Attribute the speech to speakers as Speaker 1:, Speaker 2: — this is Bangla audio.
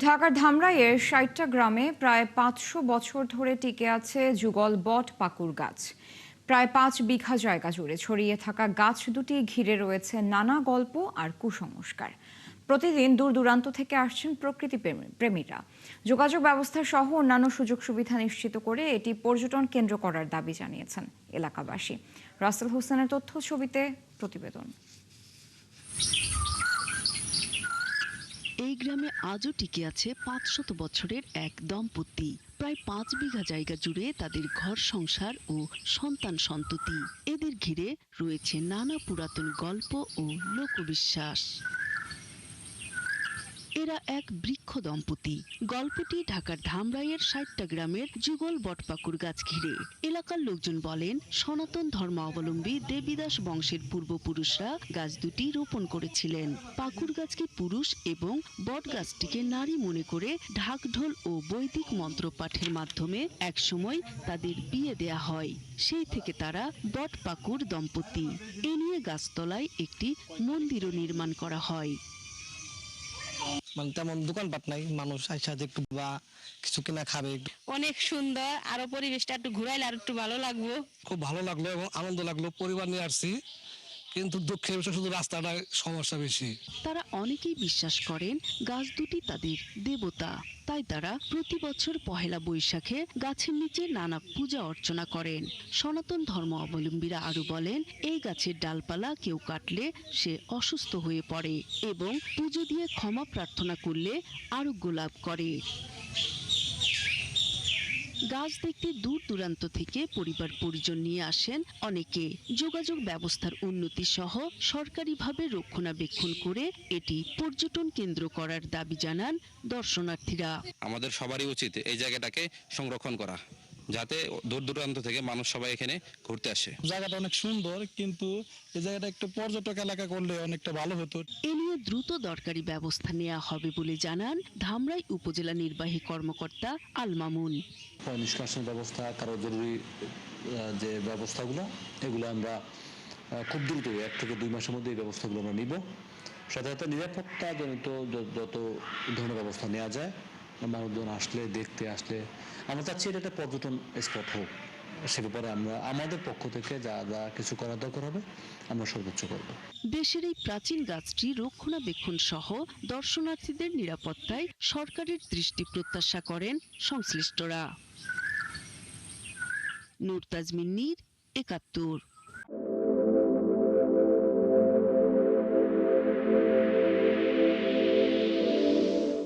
Speaker 1: ঢাকার ধামরাইয়ের ৬০টা গ্রামে প্রায় ৫০০ বছর ধরে টিকে আছে যুগল বট পাকুড় গাছ। প্রায় ৫ বিঘা জায়গা জুড়ে ছড়িয়ে থাকা গাছ দুটি ঘিরে রয়েছে নানা গল্প আর কুসংস্কার। প্রতিদিন দূর দূরান্ত থেকে আসছেন প্রকৃতি প্রেমীরা। যোগাযোগ ব্যবস্থা সহ অন্যান্য সুযোগ সুবিধা নিশ্চিত করে এটি পর্যটন কেন্দ্র করার দাবি জানিয়েছেন এলাকাবাসী। রাসেল হোসেনের তথ্য ছবিতে প্রতিবেদন।
Speaker 2: এই গ্রামে আজও টিকে আছে ৫০০ বছরের এক দম্পতি। প্রায় ৫ বিঘা জায়গা জুড়ে তাদের ঘর সংসার ও সন্তান সন্ততি। এদের ঘিরে রয়েছে নানা পুরাতন গল্প ও লোকবিশ্বাস। এরা এক বৃক্ষ দম্পতি। গল্পটি ঢাকার ধামরাইয়ের ৬০টা গ্রামের যুগল বটপাকুড় গাছ ঘিরে। এলাকার লোকজন বলেন, সনাতন ধর্মাবলম্বী দেবীদাস বংশের পূর্বপুরুষরা গাছ দুটি রোপণ করেছিলেন। পাকুড় গাছকে পুরুষ এবং বট গাছটিকে নারী মনে করে ঢাকঢোল ও বৈদিক মন্ত্র পাঠের মাধ্যমে একসময় তাদের বিয়ে দেয়া হয়। সেই থেকে তারা বটপাকুড় দম্পতি। এ নিয়ে গাছতলায় একটি মন্দিরও নির্মাণ করা হয়।
Speaker 3: মানে তেমন দোকানপাট নাই, মানুষ আইসা একটু বা কিছু কিনা খাবে।
Speaker 4: অনেক সুন্দর, আরো পরিবেশটা একটু ঘুরাইলে আর একটু ভালো লাগবে।
Speaker 3: খুব ভালো লাগলো এবং আনন্দ লাগলো। পরিবার নিয়ে আসছি, কিন্তু দুঃখের বিষয় শুধু রাস্তাটা সমস্যা বেশি।
Speaker 2: তারা অনেকেই বিশ্বাস করেন গাছ দুটি তাদের দেবতা, তাই তারা প্রতি বছর পহেলা বৈশাখে গাছের নিচে নানা পূজা অর্চনা করেন। সনাতন ধর্ম অবলম্বীরা আরো বলেন, এই গাছের ডালপালা কেউ কাটলে সে অসুস্থ হয়ে পড়ে এবং পুজো দিয়ে ক্ষমা প্রার্থনা করলে আরোগ্য লাভ করে। গাছ দেখতে দূর দূরান্ত থেকে পরিবার পরিজন নিয়ে আসেন অনেকে। যোগাযোগ ব্যবস্থার উন্নতি সহ সরকারিভাবে রক্ষণাবেক্ষণ করে এটি পর্যটন কেন্দ্র করার দাবি জানান দর্শনার্থীরা।
Speaker 5: আমাদের সবারই উচিত এই জায়গাটাকে সংরক্ষণ করা, যাতে দূর দূরান্ত থেকে মানুষ সবাই এখানে ঘুরতে আসে।
Speaker 3: জায়গাটা অনেক সুন্দর, কিন্তু এই জায়গাটা একটু পর্যটক এলাকা করলে অনেকটা ভালো হতো।
Speaker 2: এ নিয়ে দ্রুত দরকারি ব্যবস্থা নেওয়া হবে বলে জানান ধামরাই উপজেলা নির্বাহী কর্মকর্তা আল মামুন।
Speaker 6: নিষ্কাশন ব্যবস্থা, কারো জরুরি যে ব্যবস্থাগুলো, এগুলো আমরা খুব দ্রুত ১ থেকে ২ মাসের মধ্যে এই ব্যবস্থাগুলো আমরা নিব। সাথে সাথে নিরাপত্তা জনিত যত ধরনের ব্যবস্থা নেওয়া যায়, মানুষজন আসলে দেখতে আসলে আমরা চাচ্ছি এটা একটা পর্যটন স্পট হোক। সে ব্যাপারে আমরা আমাদের পক্ষ থেকে যা যা কিছু করা দরকার হবে আমরা সর্বোচ্চ করব।
Speaker 2: দেশের এই প্রাচীন গাছটি রক্ষণাবেক্ষণ সহ দর্শনার্থীদের নিরাপত্তায় সরকারের দৃষ্টি প্রত্যাশা করেন সংশ্লিষ্টরা। নূর তাজমিন নীর, ৭১।